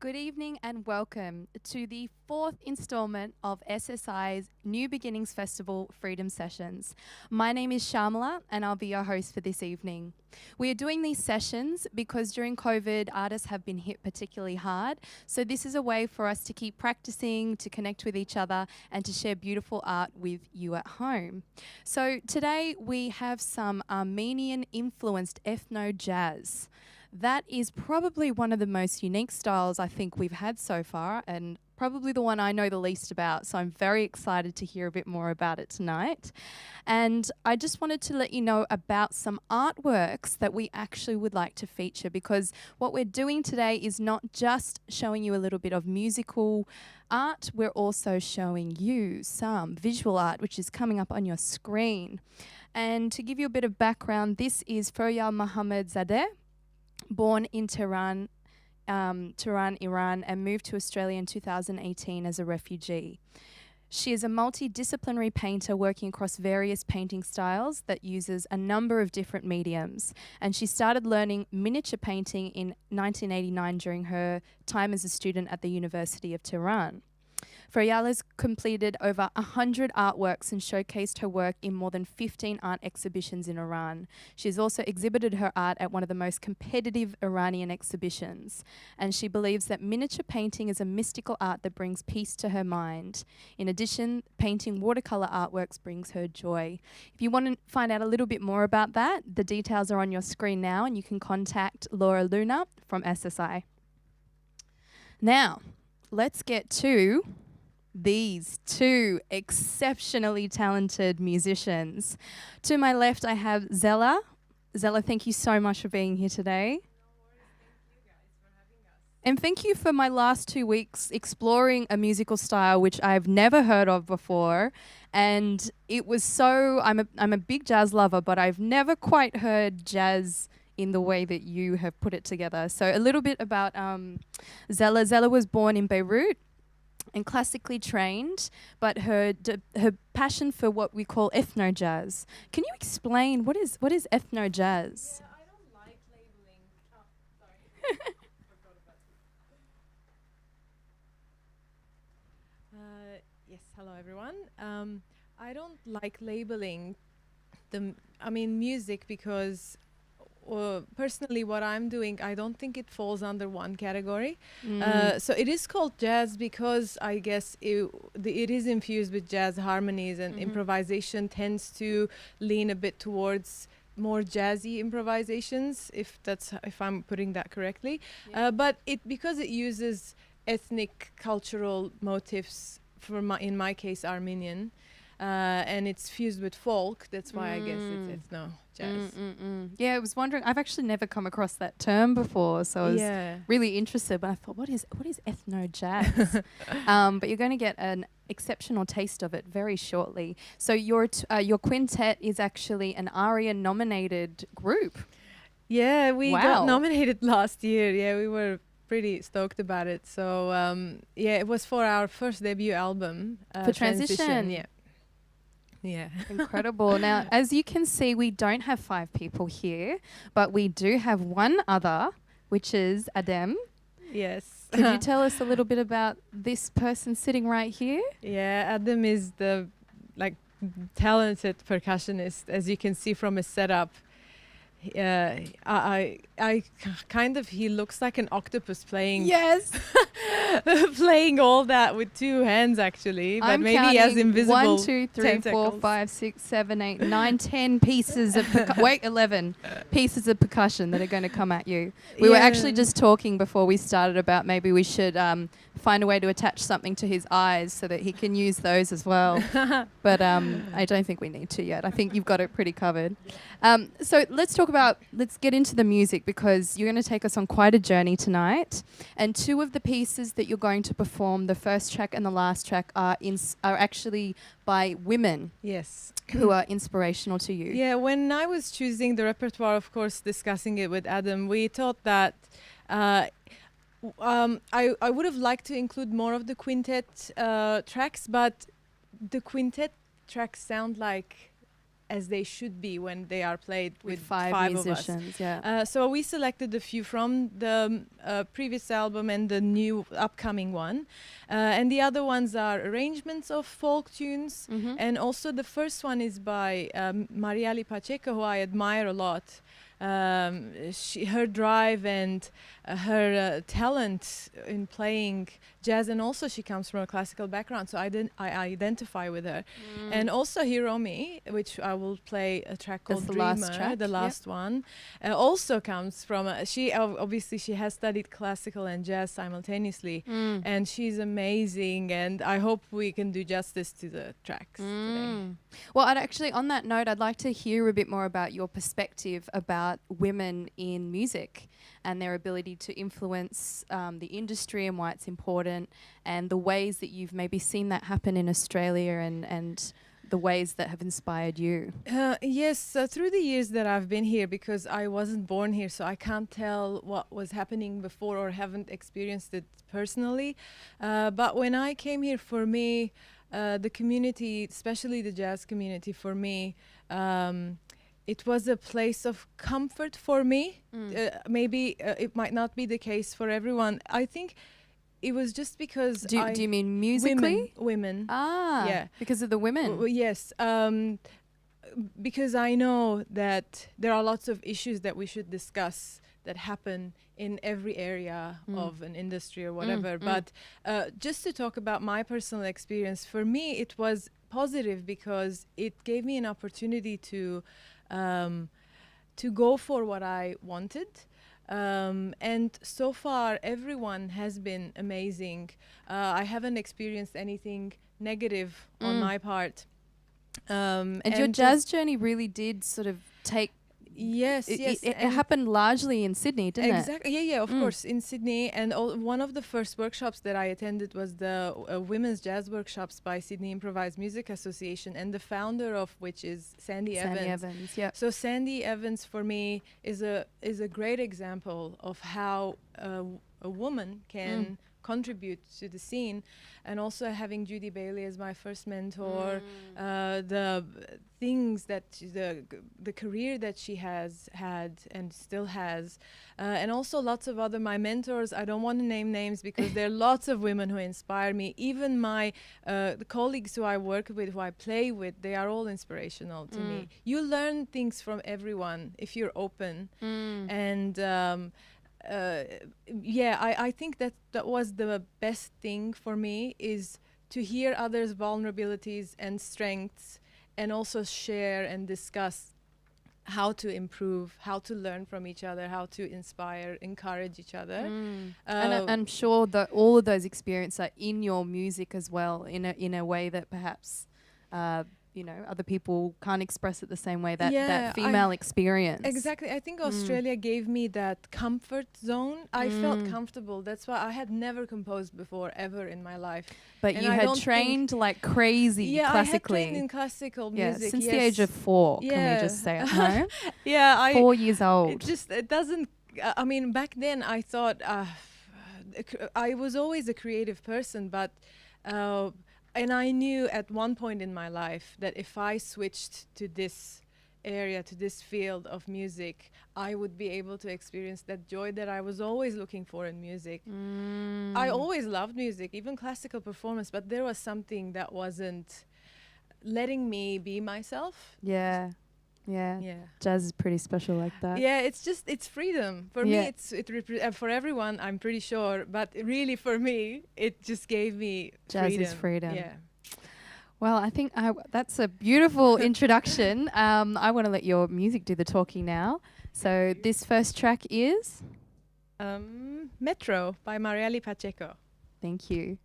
Good evening and welcome to the fourth installment of SSI's New Beginnings Festival Freedom Sessions. My name is Shamala and I'll be your host for this evening. We are doing these sessions because during COVID, artists have been hit particularly hard. So this is a way for us to keep practicing, to connect with each other and to share beautiful art with you at home. So today we have some Armenian influenced ethno-jazz. That is probably one of the most unique styles I think we've had so far, and probably the one I know the least about, so I'm very excited to hear a bit more about it tonight. And I just wanted to let you know about some artworks that we actually would like to feature, because what we're doing today is not just showing you a little bit of musical art, we're also showing you some visual art, which is coming up on your screen. And to give you a bit of background, this is Feryal Mohammed Zadeh, born in Tehran, Iran, and moved to Australia in 2018 as a refugee. She is a multidisciplinary painter working across various painting styles that uses a number of different mediums. And she started learning miniature painting in 1989 during her time as a student at the University of Tehran. Feryal has completed over 100 artworks and showcased her work in more than 15 art exhibitions in Iran. She has also exhibited her art at one of the most competitive Iranian exhibitions. And she believes that miniature painting is a mystical art that brings peace to her mind. In addition, painting watercolor artworks brings her joy. If you want to find out a little bit more about that, the details are on your screen now, and you can contact Laura Luna from SSI. Now, let's get to these two exceptionally talented musicians. To my left, I have Zela. Zela, thank you so much for being here today. And thank you for my last 2 weeks exploring a musical style which I've never heard of before. And it was so, I'm a big jazz lover, but I've never quite heard jazz in the way that you have put it together. So a little bit about Zela. Zela was born in Beirut and classically trained, but her passion for what we call ethno-jazz. Can you explain what is ethno-jazz? Yeah, I don't like labeling. Oh, sorry. Forgot about it. Yes, hello everyone. I don't like labeling music because personally what I'm doing, I don't think it falls under one category. So it is called jazz because I guess it is infused with jazz harmonies, and improvisation tends to lean a bit towards more jazzy improvisations, if I'm putting that correctly. Yeah. But because it uses ethnic cultural motifs, in my case Armenian, and it's fused with folk, that's why I guess it's ethno-jazz. Yeah, I was wondering, I've actually never come across that term before, so I was really interested, but I thought, what is ethno-jazz? But you're going to get an exceptional taste of it very shortly. So your quintet is actually an ARIA-nominated group. Yeah, we Wow. got nominated last year. Yeah, we were pretty stoked about it. So yeah, it was for our first debut album. For Transition. Yeah. Incredible. Now, as you can see, we don't have 5 people here, but we do have one other, which is Adem. Yes. Could you tell us a little bit about this person sitting right here? Yeah, Adam is the talented percussionist, as you can see from his setup. He looks like an octopus playing. Yes. Playing all that with 2 hands, actually. But I'm maybe he has invisible 1, 2, 3, 4, tentacles. 5, 6, 7, 8, 9, 10 pieces of 11 pieces of percussion that are going to come at you. We were actually just talking before we started about maybe we should find a way to attach something to his eyes so that he can use those as well. But I don't think we need to yet. I think you've got it pretty covered. So let's get into the music, because you're going to take us on quite a journey tonight. And 2 of the pieces that you're going to perform, the first track and the last track, are actually by women. Yes. Who are inspirational to you. Yeah, when I was choosing the repertoire, of course, discussing it with Adam, we thought that I would have liked to include more of the quintet tracks, but the quintet tracks sound like as they should be when they are played with five of us. musicians. Yeah. So we selected a few from the previous album and the new upcoming one. And the other ones are arrangements of folk tunes. Mm-hmm. And also the first one is by Mariali Pacheco, who I admire a lot. Her drive and her talent in playing jazz, and also she comes from a classical background, so I identify with her. And also Hiromi, which I will play a track called Dreamer, the last one, also comes from she obviously she has studied classical and jazz simultaneously, and she's amazing, and I hope we can do justice to the tracks today. Well, on that note, I'd like to hear a bit more about your perspective about women in music and their ability to influence the industry and why it's important, and the ways that you've maybe seen that happen in Australia, and the ways that have inspired you. Yes, through the years that I've been here, because I wasn't born here, so I can't tell what was happening before or haven't experienced it personally. But when I came here, for me, the community, especially the jazz community, for me, it was a place of comfort for me. Maybe it might not be the case for everyone. I think it was just because do you mean musically? Women. Ah, yeah. Because of the women. Yes. Because I know that there are lots of issues that we should discuss that happen in every area of an industry or whatever. But just to talk about my personal experience, for me it was positive because it gave me an opportunity to go for what I wanted. And so far, everyone has been amazing. I haven't experienced anything negative on my part. And your jazz journey really did sort of take... Yes, it happened largely in Sydney, didn't it? Exactly. Yeah, of course, in Sydney. And one of the first workshops that I attended was the women's jazz workshops by Sydney Improvised Music Association, and the founder of which is Sandy Evans. Yeah. So Sandy Evans, for me, is a great example of how a woman can contribute to the scene. And also having Judy Bailey as my first mentor, the things that the career that she has had and still has, and also lots of other my mentors. I don't want to name names because there are lots of women who inspire me. Even my the colleagues who I work with, who I play with, they are all inspirational to me. You learn things from everyone if you're open, and I think that was the best thing for me, is to hear others' vulnerabilities and strengths, and also share and discuss how to improve, how to learn from each other, how to inspire, encourage each other. And I'm sure that all of those experiences are in your music as well, in a way that perhaps other people can't express it the same way, that female experience. Exactly. I think Australia gave me that comfort zone. I felt comfortable. That's why I had never composed before, ever in my life. But you had trained like crazy classically. I had trained in classical music. Since the age of 4, can we just say at home? 4 years old. It doesn't, I mean, back then I thought, I was always a creative person, but and I knew at one point in my life that if I switched to this area, to this field of music, I would be able to experience that joy that I was always looking for in music. I always loved music, even classical performance, but there was something that wasn't letting me be myself. Yeah. Jazz is pretty special like that. Yeah, it's freedom. For me, for everyone, I'm pretty sure, but really for me, it just gave me jazz freedom. Is freedom. Yeah. Well, I think that's a beautiful introduction. I want to let your music do the talking now. So this first track is? Metro by Mariali Pacheco. Thank you.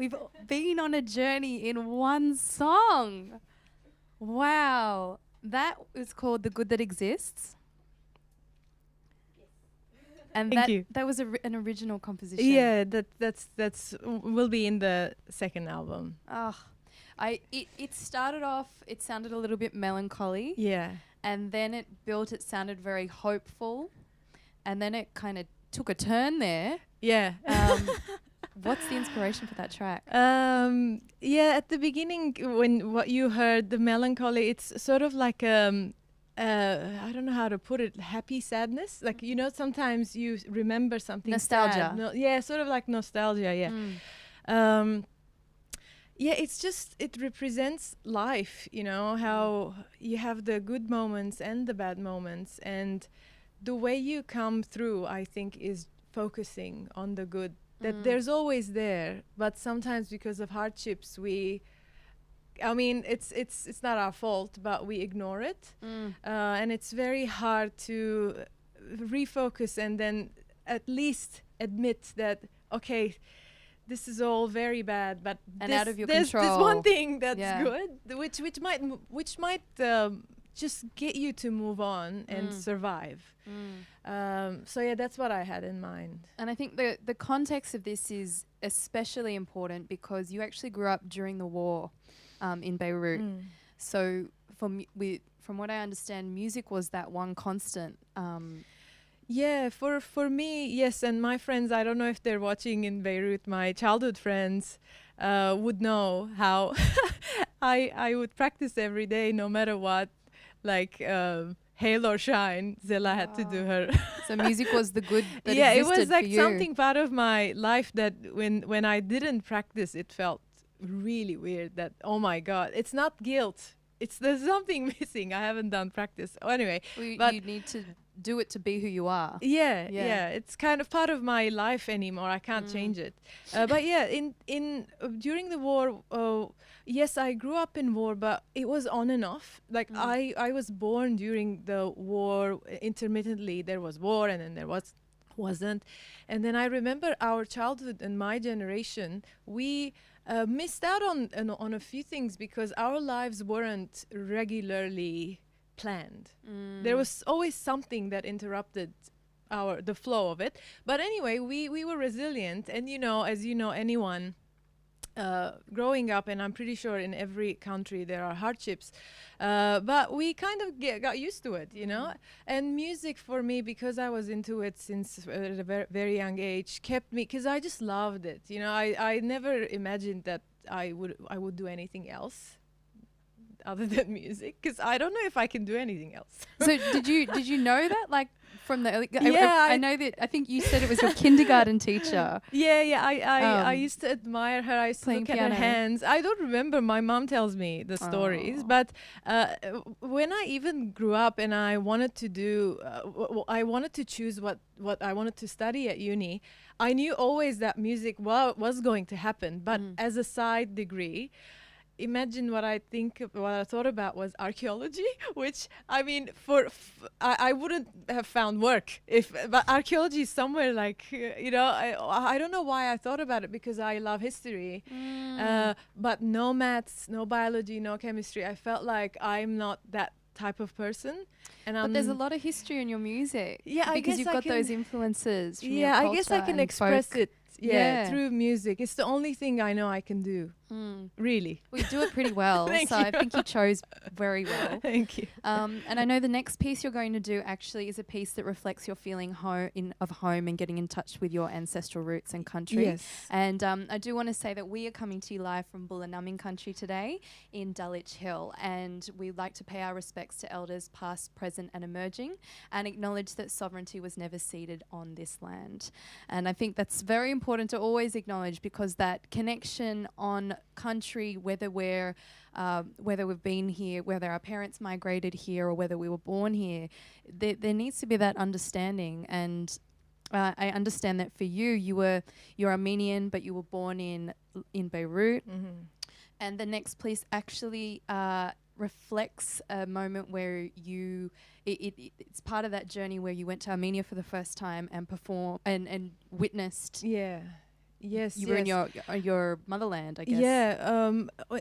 We've been on a journey in one song. Wow. That is called The Good That Exists. And Thank you. that was an original composition. Yeah, that's will be in the second album. Oh, it started off, it sounded a little bit melancholy. Yeah. And then it sounded very hopeful. And then it kind of took a turn there. Yeah. What's the inspiration for that track? Yeah, at the beginning, when what you heard, the melancholy, it's sort of like I don't know how to put it, happy sadness. Like, you know, sometimes you remember something Nostalgia. sad. Yeah, sort of like nostalgia, yeah. Yeah, it's just, it represents life, you know, how you have the good moments and the bad moments. And the way you come through, I think, is focusing on the good. That there's always there, but sometimes because of hardships, I mean, it's not our fault, but we ignore it. And it's very hard to refocus and then at least admit that, okay, this is all very bad, but and out of your there's control. this one thing that's good, which might just get you to move on and survive. So yeah, that's what I had in mind. And I think the context of this is especially important because you actually grew up during the war in Beirut. So from what I understand, music was that one constant. Yeah, for me, yes, and my friends, I don't know if they're watching in Beirut, my childhood friends would know how I would practice every day, no matter what, like hail or shine. Zela had to do her. So music was the good that yeah, it existed was like for you. something part of my life that when I didn't practice, it felt really weird. That, oh my God, it's not guilt. There's something missing. I haven't done practice. Oh, anyway, But you need to do it to be who you are. Yeah. It's kind of part of my life anymore. I can't change it. But yeah, in during the war, yes, I grew up in war, but it was on and off. Like I was born during the war intermittently. There was war, and then there wasn't. And then I remember our childhood and my generation. We missed out on a few things because our lives weren't regularly planned. There was always something that interrupted the flow of it. But anyway, we were resilient, and you know, as you know, anyone growing up, and I'm pretty sure in every country there are hardships, but we kind of got used to it, you know. And music for me, because I was into it since at a very young age, kept me, because I just loved it, you know. I never imagined that I would do anything else other than music, because I don't know if I can do anything else. So did you know that, like, from the early? Yeah, I know that. I think you said it was your kindergarten teacher. Yeah. I used to admire her. I used to look at her hands. I don't remember. My mom tells me the stories, but when I even grew up and I wanted to do, I wanted to choose what I wanted to study at uni. I knew always that music was going to happen, but as a side degree. Imagine what I thought about was archaeology, which I mean, I wouldn't have found work but archaeology is somewhere like, you know, I don't know why I thought about it, because I love history, but no maths, no biology, no chemistry. I felt like I'm not that type of person. But there's a lot of history in your music. Yeah, because you've got those influences from your I culture guess I can and express folk. it. Yeah, through music. It's the only thing I know I can do. Really. We do it pretty well. Thank So you. I think you chose very well. Thank you. And I know the next piece you're going to do actually is a piece that reflects your feeling of home and getting in touch with your ancestral roots and country. Yes. And I do want to say that we are coming to you live from Bulanumbing country today in Dulwich Hill, and we'd like to pay our respects to elders past, present and emerging, and acknowledge that sovereignty was never ceded on this land. And I think that's very important to always acknowledge, because that connection on country, whether we've been here, whether our parents migrated here, or whether we were born here, there needs to be that understanding. And I understand that for you're Armenian, but you were born in Beirut. And the next piece actually reflects a moment where it's part of that journey where you went to Armenia for the first time and performed and witnessed. Yeah. Yes, you were in yes. your motherland, I guess. Yeah,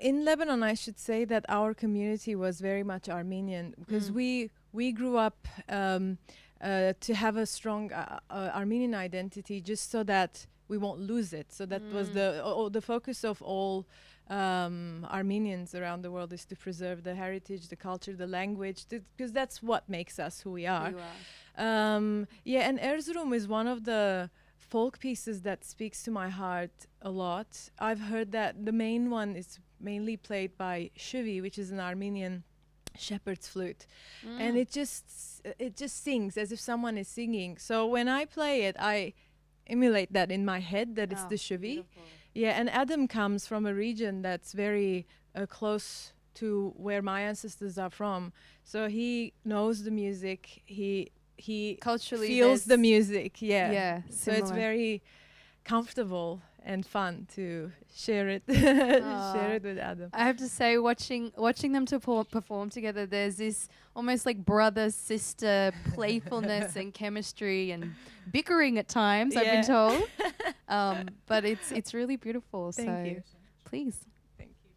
in Lebanon, I should say that our community was very much Armenian because we grew up to have a strong Armenian identity, just so that we won't lose it. So that was the focus of all Armenians around the world, is to preserve the heritage, the culture, the language, because that's what makes us who we are. Yeah, and Erzurum is one of the folk pieces that speaks to my heart a lot. I've heard that the main one is mainly played by Shuvi, which is an Armenian shepherd's flute, and it just sings as if someone is singing. So when I play it, I emulate that in my head, that it's the Shuvi. Yeah, and Adam comes from a region that's very close to where my ancestors are from, so he knows the music. He Culturally feels the music. Yeah, so it's similar. very comfortable and fun to share it share it with Adam. I have to say, watching them to perform together, there's this almost like brother sister playfulness and chemistry and bickering at times. I've been told, but it's really beautiful. Thank you. Please. Thank you.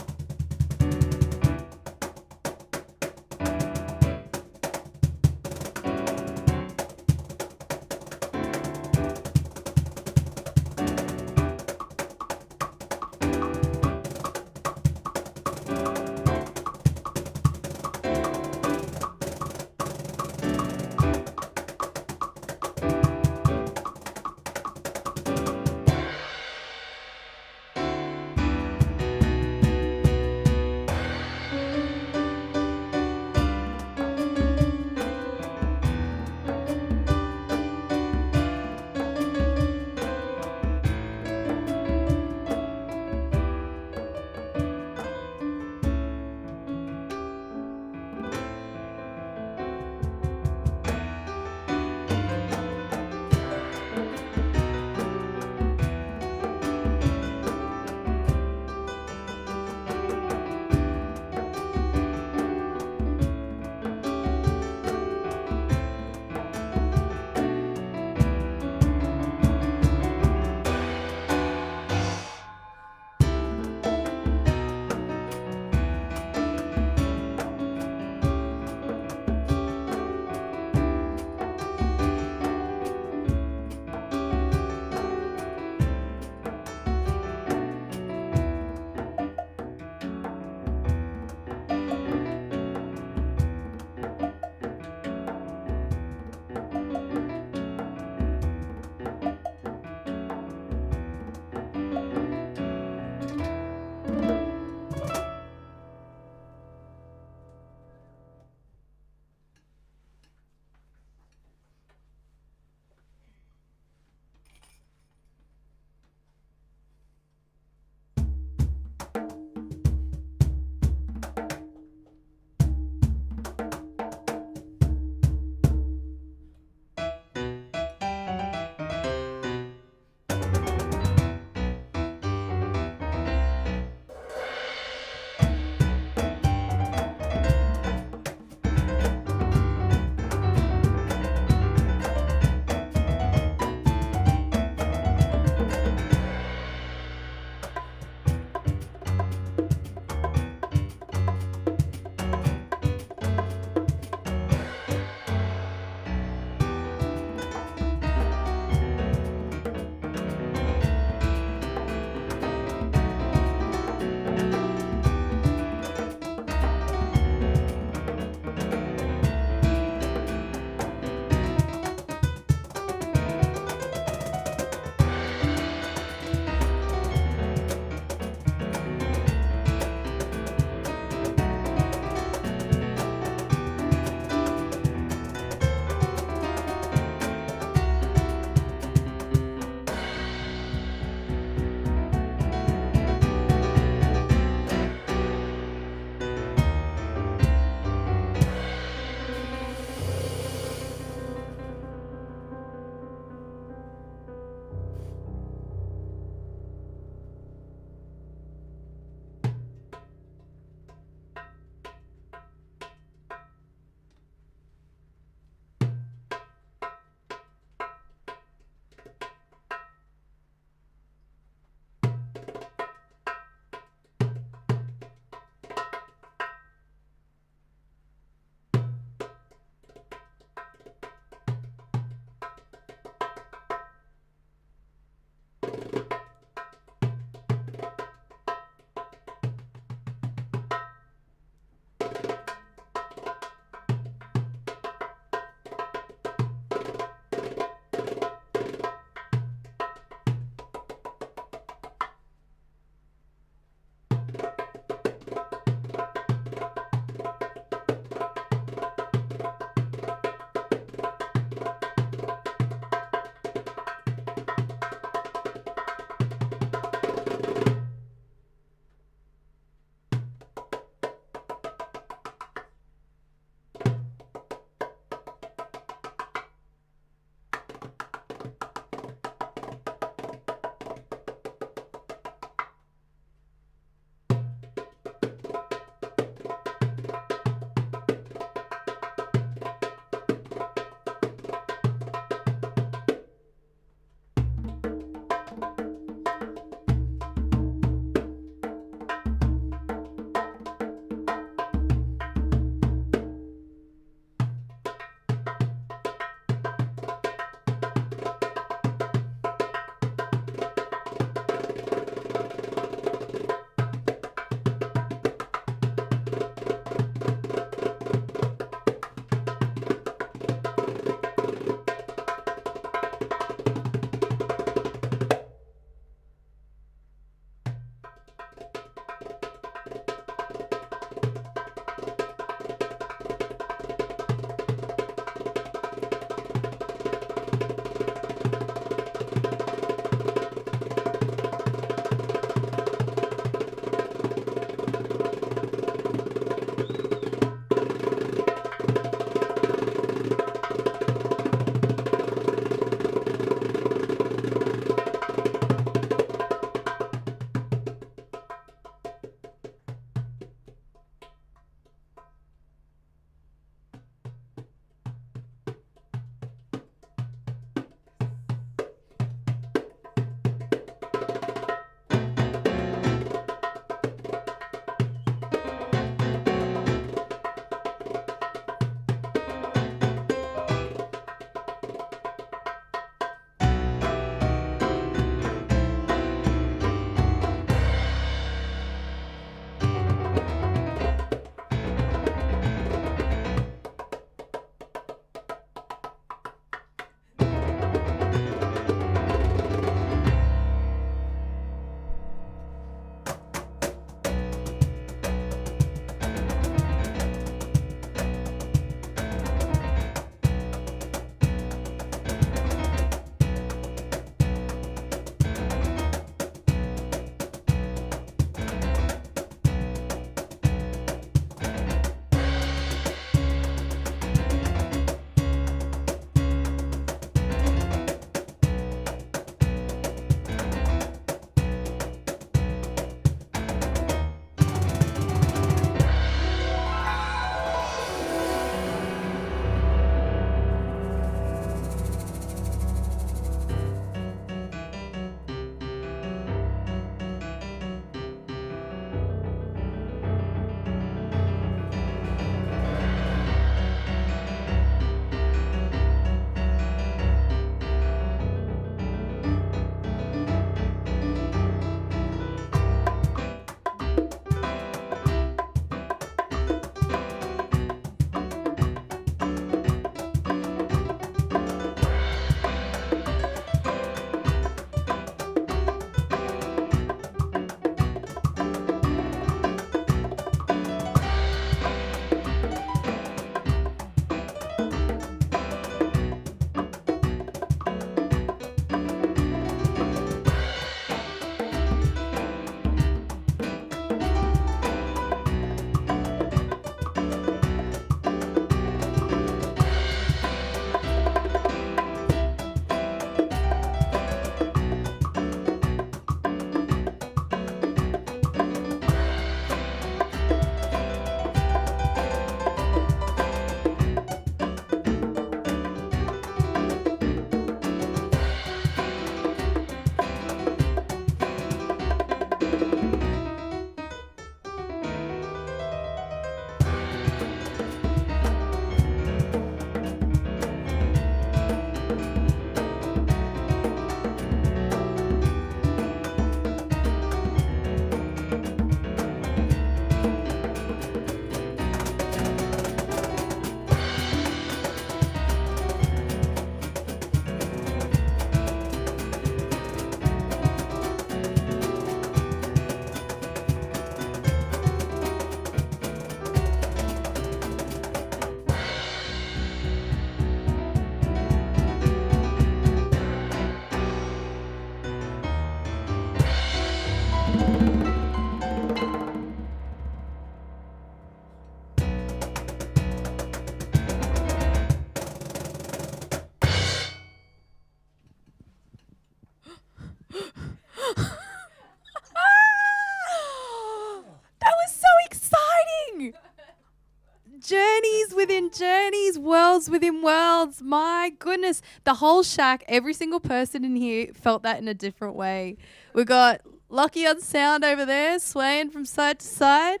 sounds. My goodness. The whole shack, every single person in here felt that in a different way. We got Lucky on sound over there, swaying from side to side.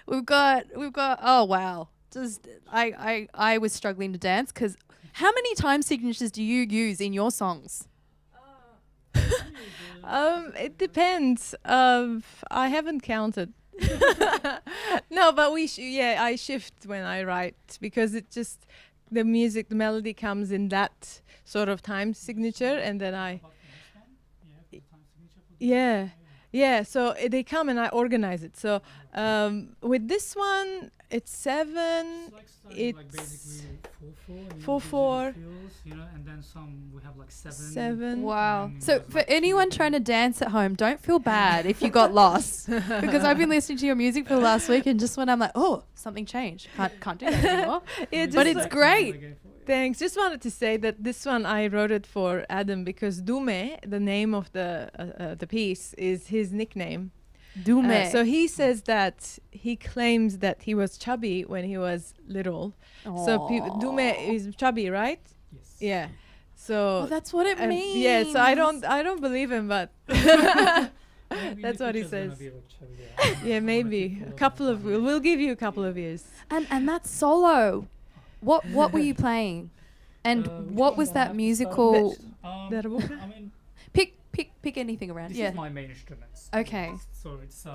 We've got oh wow. Just I was struggling to dance because how many time signatures do you use in your songs? It depends. I haven't counted. No, but I shift when I write because it just the melody comes in that sort of time signature, and then yeah. So they come and I organize it. So with this one, it's 7. It's like basically 4/4. 4/4. And then some we have like 7. 7. Wow. So for anyone trying to dance at home, don't feel bad if you got lost because I've been listening to your music for the last week and just when I'm like, oh, something changed. Can't do that anymore. But it's great. Thanks. Just wanted to say that this one I wrote it for Adam because Dume, the name of the piece, is his nickname. Dume. So he says that he claims that he was chubby when he was little. So Dume is chubby, right? Yes. Yeah. So that's what it means. Yeah. So I don't believe him, but that's what he says. Yeah, maybe a couple of. We'll give you a couple of years. And that's solo. What were you playing? And what was that musical? I mean, Pick anything around. this Yeah. is my main instruments. Okay. So it's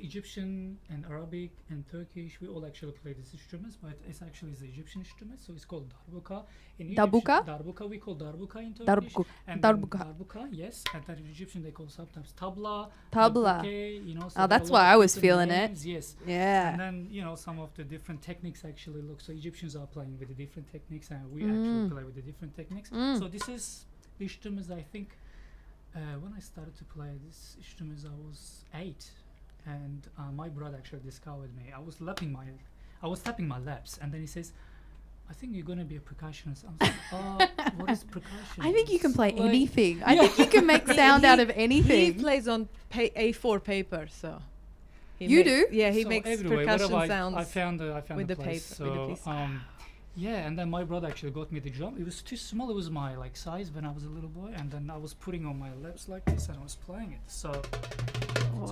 Egyptian and Arabic and Turkish. We all actually play these instruments, but it's actually the Egyptian instrument. So it's called darbuka. In Darbuka? Egyptian, darbuka. We call darbuka in Turkish. And Darbuka. then darbuka, yes. And then in Egyptian they call sometimes tabla. Tabla. So Oh, that's there are a why lot I of was different feeling names, it. Yes. Yeah. And then some of the different techniques actually look. So Egyptians are playing with the different techniques, and we actually play with the different techniques. So this is the instruments. I think when I started to play these instruments, I was 8. And my brother actually discovered me. I was tapping my laps, and then he says, "I think you're gonna be a percussionist." I was like, "What is percussion?" I think you can play Like- anything. I think you can make sound out of He anything. plays on A4 paper, so. You do? Yeah, he So makes everywhere, percussion wherever sounds. I found with a the place. paper, with the So piece. yeah, and then my brother actually got me the drum. It was too small. It was my size when I was a little boy, and then I was putting on my laps like this, and I was playing it. So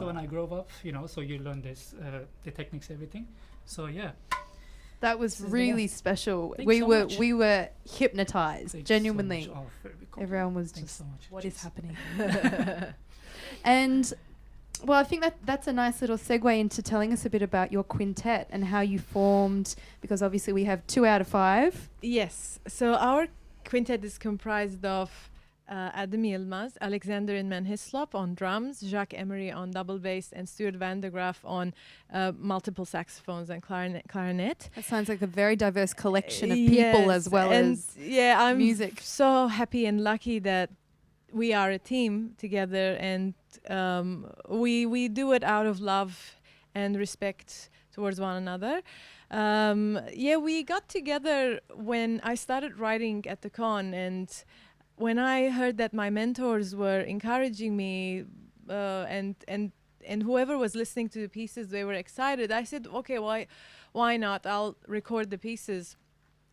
when I grew up, so you learn this, the techniques, everything. So yeah. That was This is the really one. special. Thanks We so were much. we were hypnotized, Thank you so genuinely. much. Oh, very big compliment. Everyone was Thanks just, so much. what is Cheers. happening? And well, I think that's a nice little segue into telling us a bit about your quintet and how you formed, because obviously we have 2 out of 5. Yes. So our quintet is comprised of Adam Yilmaz, Alexander Inman Hislop on drums, Jacques Emery on double bass, and Stuart Van de Graaf on multiple saxophones and clarinet. That sounds like a very diverse collection of people as well as I'm music. so happy and lucky that we are a team together, and we do it out of love and respect towards one another. We got together when I started writing at the con, and when I heard that my mentors were encouraging me, and whoever was listening to the pieces, they were excited. I said, okay, why not? I'll record the pieces.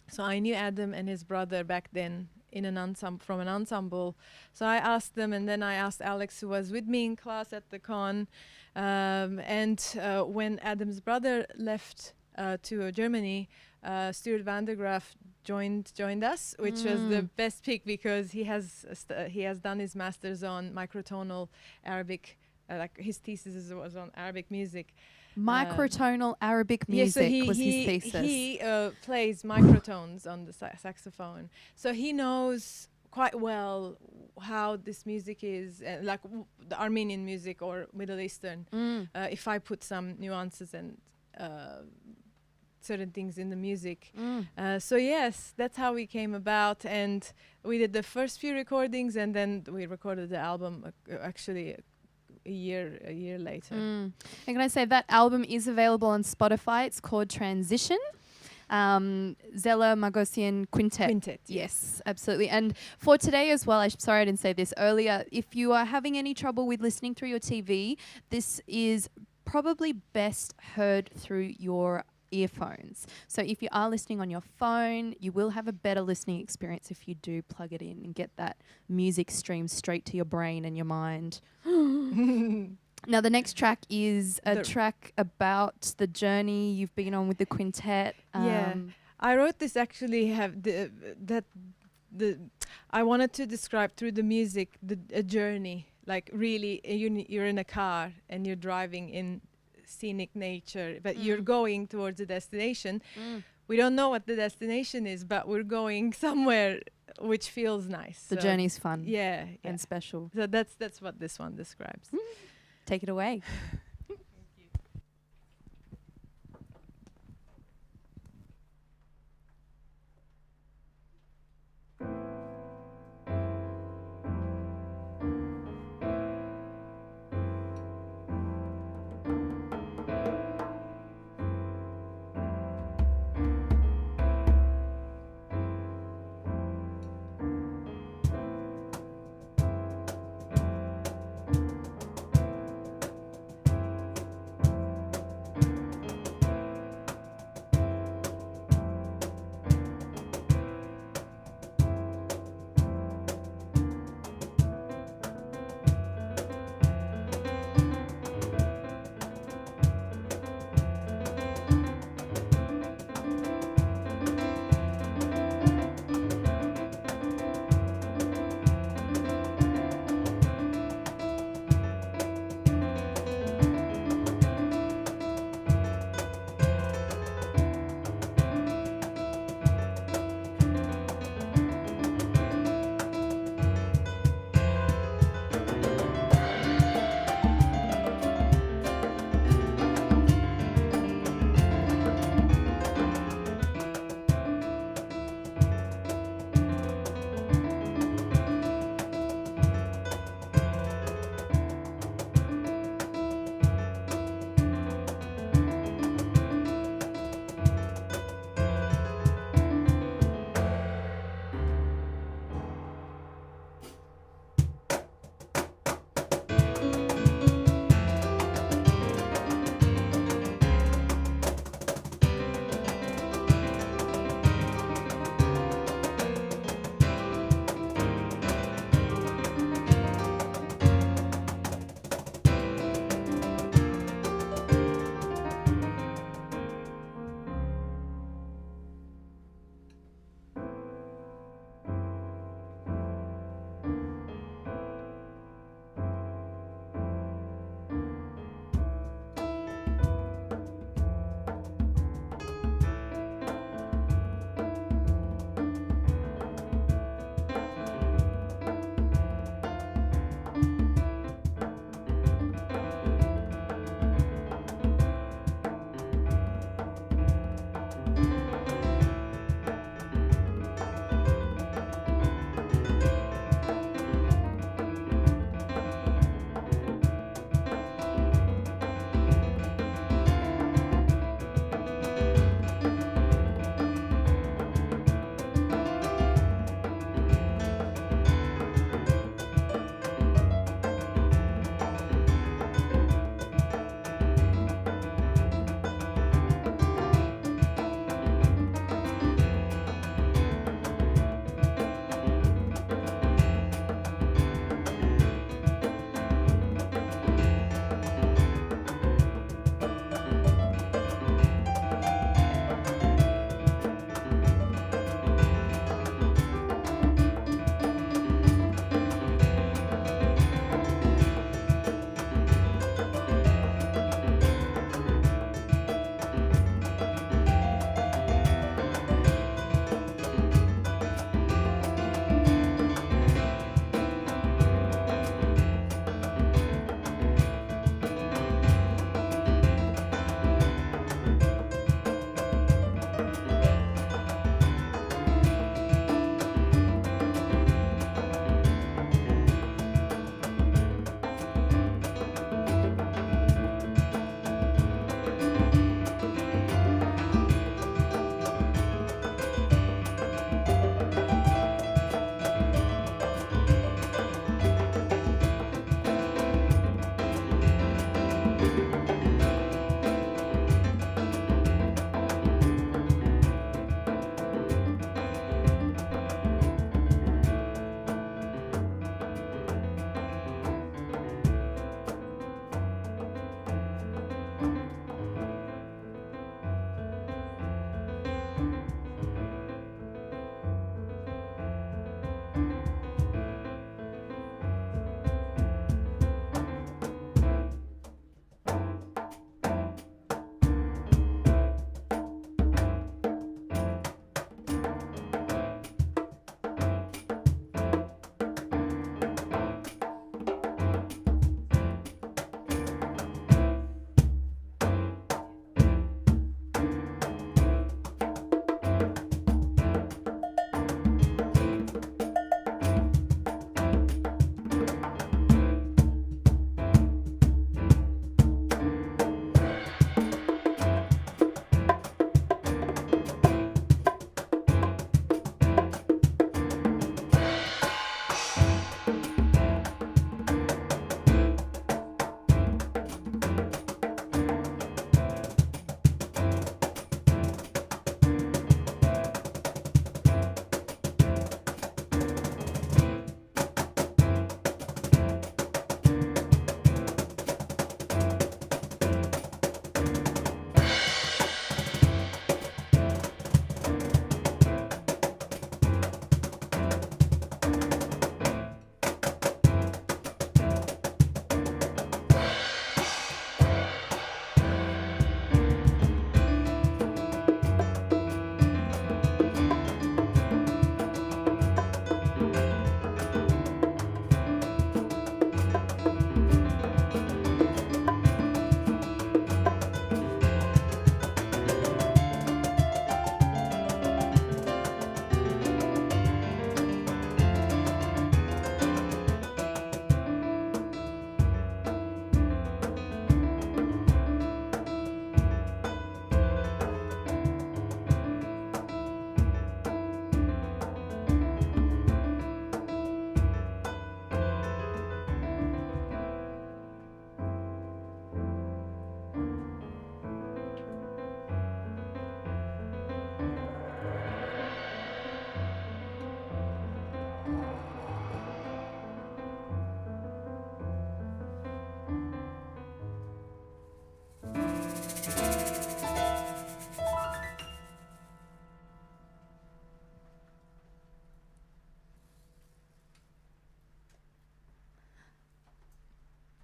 So I knew Adam and his brother back then in an ensemble, from an ensemble. So I asked them, and then I asked Alex, who was with me in class at the con. When Adam's brother left to Germany, Stuart Van de Graaf joined us, which was the best pick because he has done his masters on microtonal Arabic, like his thesis was on Arabic music. Microtonal Arabic music was his thesis. He plays microtones on the saxophone, so he knows quite well how this music is, like the Armenian music or Middle Eastern. If I put some nuances and certain things in the music. So yes, that's how we came about, and we did the first few recordings, and then we recorded the album actually a year later. And can I say that album is available on Spotify? It's called Transition. Zela Margossian Quintet. Yes, absolutely. And for today as well, sorry I didn't say this earlier, if you are having any trouble with listening through your TV, this is probably best heard through your earphones. So if you are listening on your phone, you will have a better listening experience if you do plug it in and get that music stream straight to your brain and your mind. Now, the next track is a track about the journey you've been on with the quintet. I wrote this actually I wanted to describe through the music a journey, like really you're in a car and you're driving in scenic nature, but you're going towards a destination. We don't know what the destination is, but we're going somewhere which feels nice. The journey's fun. Yeah. And special. So that's what this one describes. Take it away.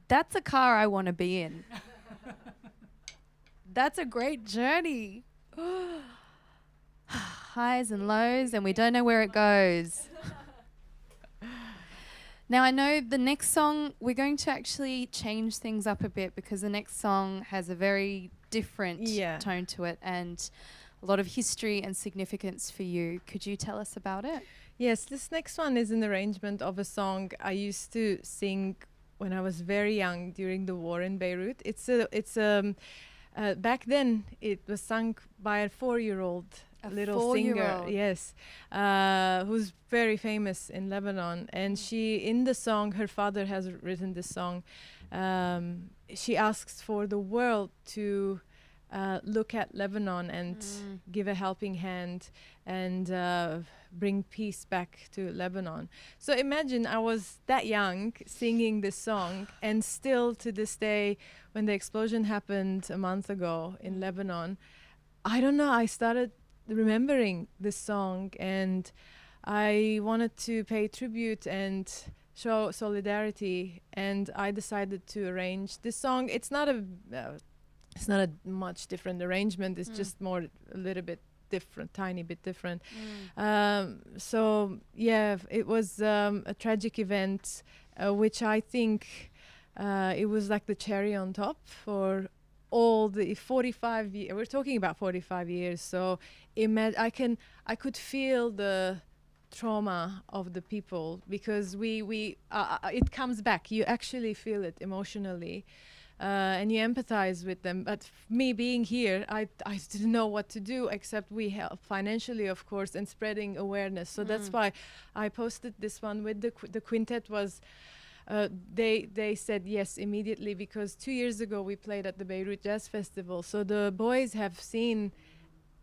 That's a car I want to be in. That's a great journey. Highs and lows, and we don't know where it goes. Now, I know the next song, we're going to actually change things up a bit because the next song has a very different tone to it and a lot of history and significance for you. Could you tell us about it? Yes, this next one is an arrangement of a song I used to sing when I was very young during the war in Beirut. Back then it was sung by a 4-year-old little singer, yes, who's very famous in Lebanon. And she, in the song, her father has written this song. She asks for the world to look at Lebanon and give a helping hand and bring peace back to Lebanon. So imagine I was that young singing this song, and still to this day, when the explosion happened a month ago in Lebanon, I don't know, I started remembering this song, and I wanted to pay tribute and show solidarity, and I decided to arrange this song. It's not a much different arrangement. It's just more a little bit different, tiny bit different. So yeah, it was a tragic event, which I think it was like the cherry on top for all the 45 years. We're talking about 45 years. So I could feel the trauma of the people, because it comes back. You actually feel it emotionally. And you empathize with them. But me being here, I didn't know what to do, except we help financially, of course, and spreading awareness. So that's why I posted this one with the quintet. Was they said yes immediately, because 2 years ago we played at the Beirut Jazz Festival. So the boys have seen,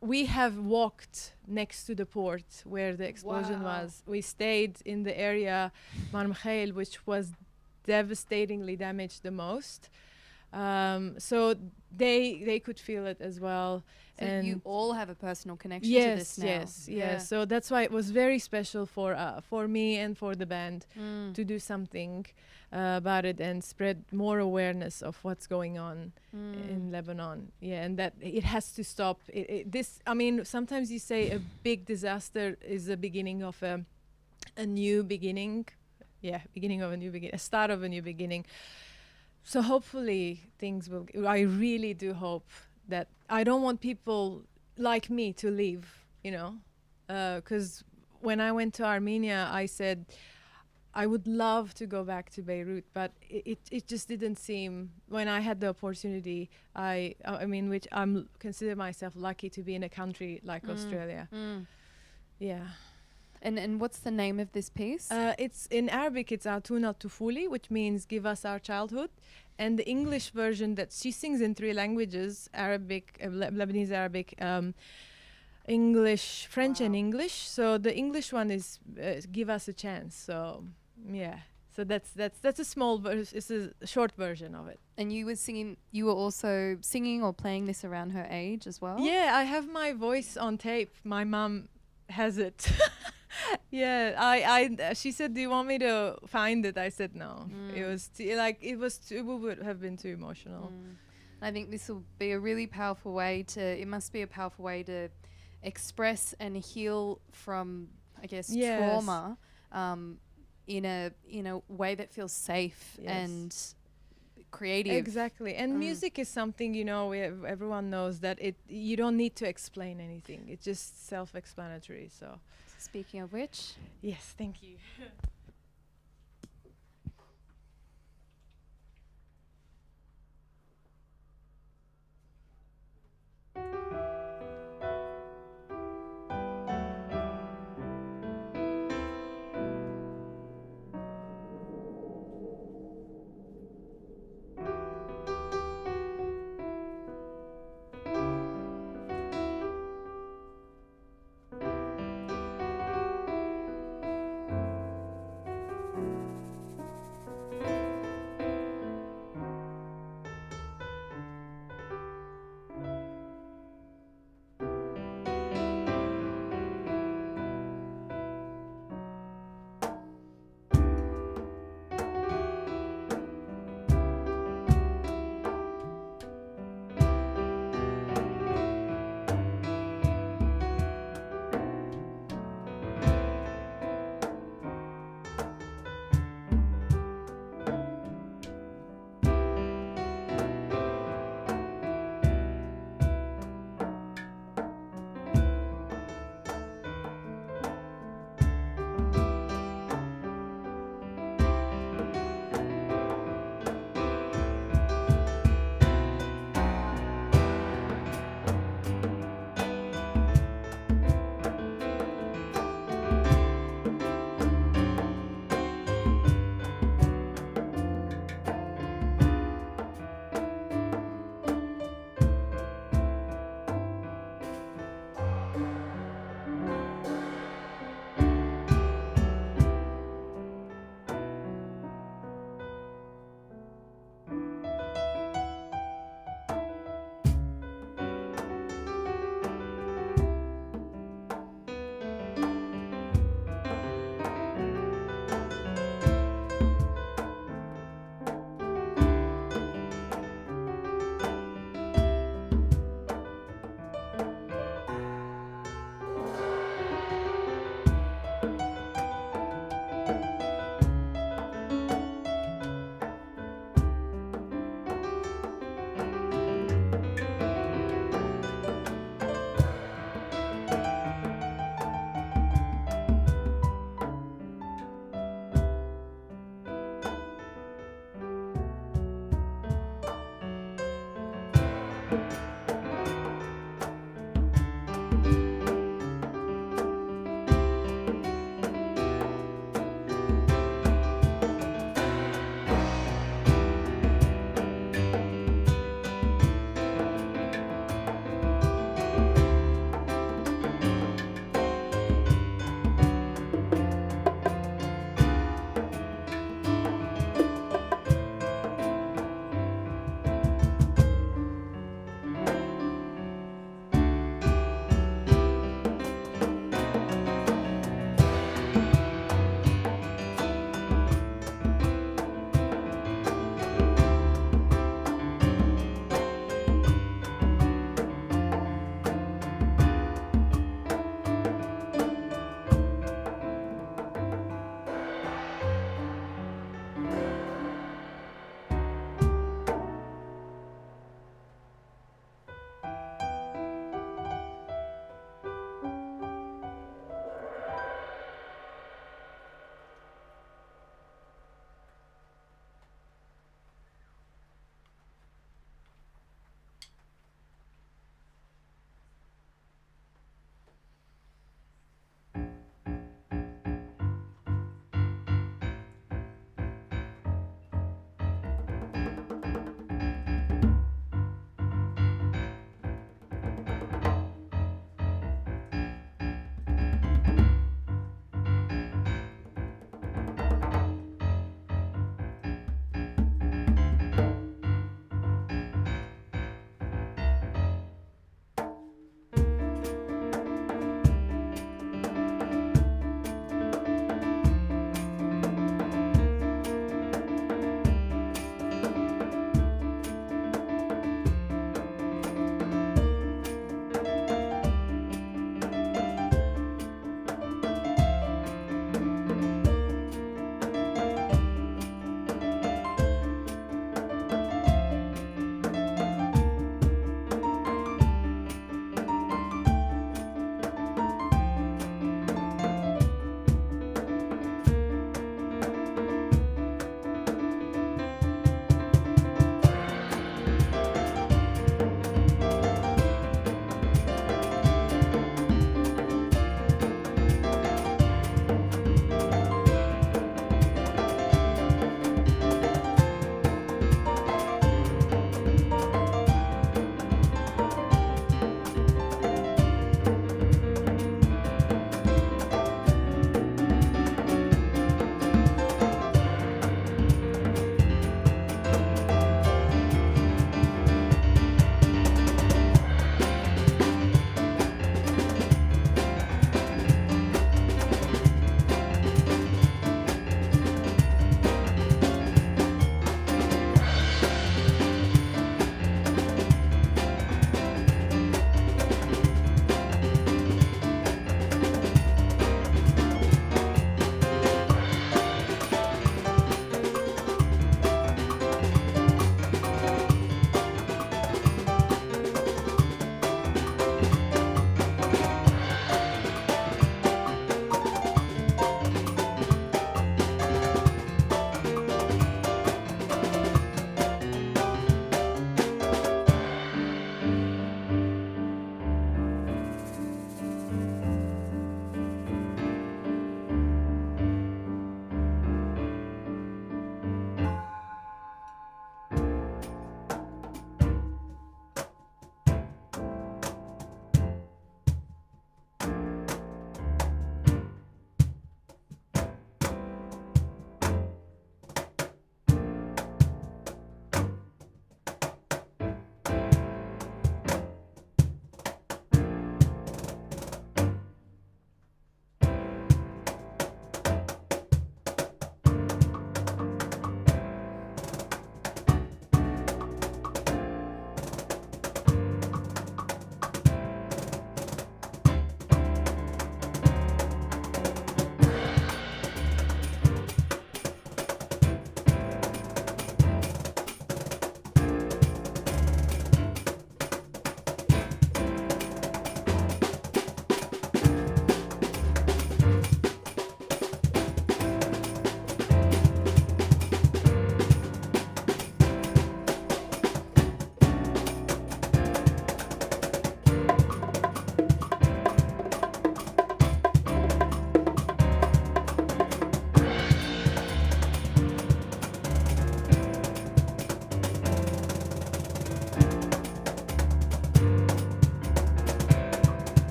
we have walked next to the port where the explosion was. We stayed in the area, Mar Mikhail, which was devastatingly damaged the most. So they could feel it as well. So and you all have a personal connection to this now. Yes. So that's why it was very special for me and for the band to do something about it and spread more awareness of what's going on in Lebanon. Yeah, and that it has to stop. Sometimes you say a big disaster is the beginning of a new beginning. Yeah, beginning of a new beginning, a start of a new beginning. So hopefully things will. I really do hope that I don't want people like me to leave, because when I went to Armenia, I said I would love to go back to Beirut, but it just didn't seem. When I had the opportunity, which I'm consider myself lucky to be in a country like Australia. Yeah. And what's the name of this piece? It's in Arabic. It's Atuna Tufuli, which means give us our childhood. And the English version that she sings in 3 languages: Arabic, Lebanese Arabic, English, French, and English. So the English one is give us a chance. So yeah. So that's a small verse. It's a short version of it. And you were also singing or playing this around her age as well? Yeah, I have my voice on tape. My mom has it. Yeah, she said, "Do you want me to find it?" I said no. It would have been too emotional. I think this will be a really powerful way it must be a powerful way to express and heal from, I guess, trauma in a way that feels safe and creative. Exactly. And music is something, everyone knows that you don't need to explain anything. It's just self-explanatory. So speaking of which, yes, thank you.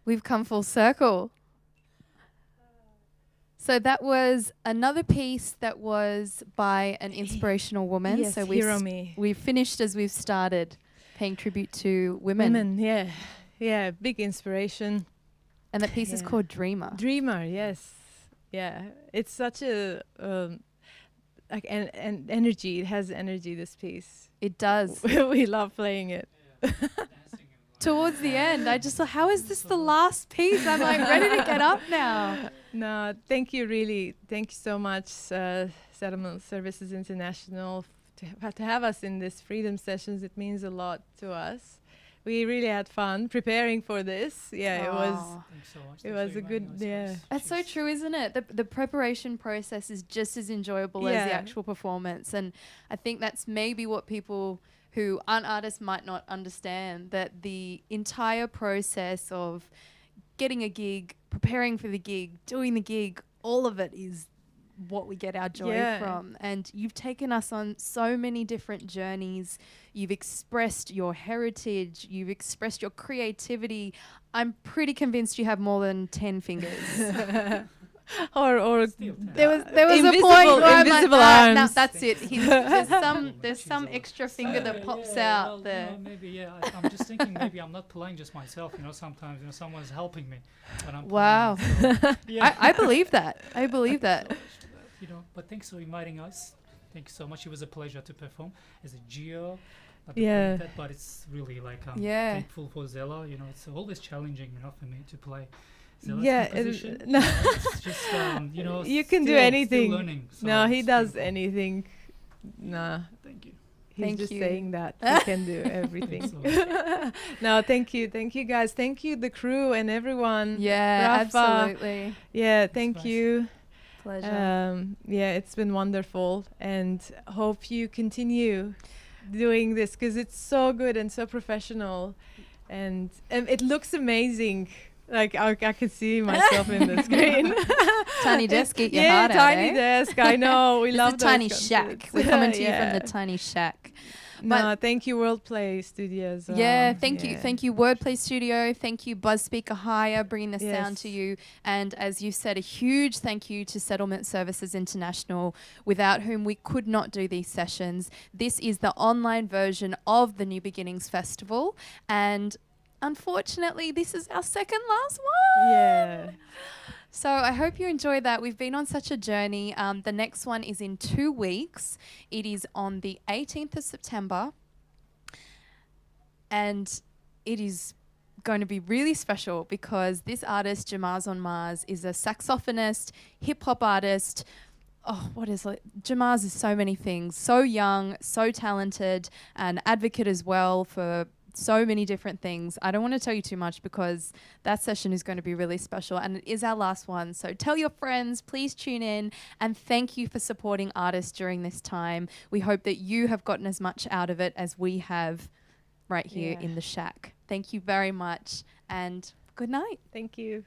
We've come full circle. So that was another piece that was by an inspirational woman. Yes, so Hiromi. we finished as we've started, paying tribute to women. Women, yeah. Yeah, big inspiration. And that piece is called Dreamer. Dreamer, yes. Yeah. It's such a like an energy. It has energy, this piece. It does. We love playing it. Towards the end, I just thought, how is this the last piece? I'm like ready to get up now. No, thank you, really. Thank you so much, Settlement Services International, to have us in this freedom sessions. It means a lot to us. We really had fun preparing for this. Yeah, it was a good, yeah. That's so true, isn't it? The preparation process is just as enjoyable as the actual performance. And I think that's maybe what people who aren't artists might not understand, that the entire process of getting a gig, preparing for the gig, doing the gig, all of it is what we get our joy from. And you've taken us on so many different journeys. You've expressed your heritage, you've expressed your creativity. I'm pretty convinced you have more than 10 fingers. or there was a point where I'm like, no, that's it. There's some extra finger that pops out there. No, maybe I'm just thinking maybe I'm not playing just myself. Sometimes someone's helping me when I'm wow. playing. So, I believe that. I believe that. But thanks for inviting us. Thank you so much. It was a pleasure to perform as a Geo. Quintet, but it's really like thankful for Zela. It's always challenging, for me to play. Zela's no. It's just you can do anything. Still learning, so no, he does beautiful. anything. Nah. Thank you. He's just saying that he can do everything. No, thank you guys. Thank you, the crew and everyone. Yeah, Rafa. absolutely. Yeah, thank you. Pleasure. It's been wonderful, and hope you continue doing this because it's so good and so professional, and it looks amazing. Like I could see myself in the screen. Tiny desk, get your heart out. Tiny desk. I know we love the tiny shack. We're coming to you from the tiny shack. No, thank you, Wordplay Studios. Thank you, Wordplay Studio. Thank you, Buzz Speaker Hire, bringing the sound to you. And as you said, a huge thank you to Settlement Services International, without whom we could not do these sessions. This is the online version of the New Beginnings Festival, and unfortunately, this is our second last one. Yeah. So I hope you enjoyed that. We've been on such a journey. The next one is in 2 weeks. It is on the 18th of September. And it is going to be really special because this artist, Jamaz on Mars, is a saxophonist, hip-hop artist. Oh, what is it? Jamaz is so many things. So young, so talented, an advocate as well for so many different things. I don't want to tell you too much because that session is going to be really special, and it is our last one. So tell your friends, please tune in, and thank you for supporting artists during this time. We hope that you have gotten as much out of it as we have right here in the shack. Thank you very much, and good night. Thank you.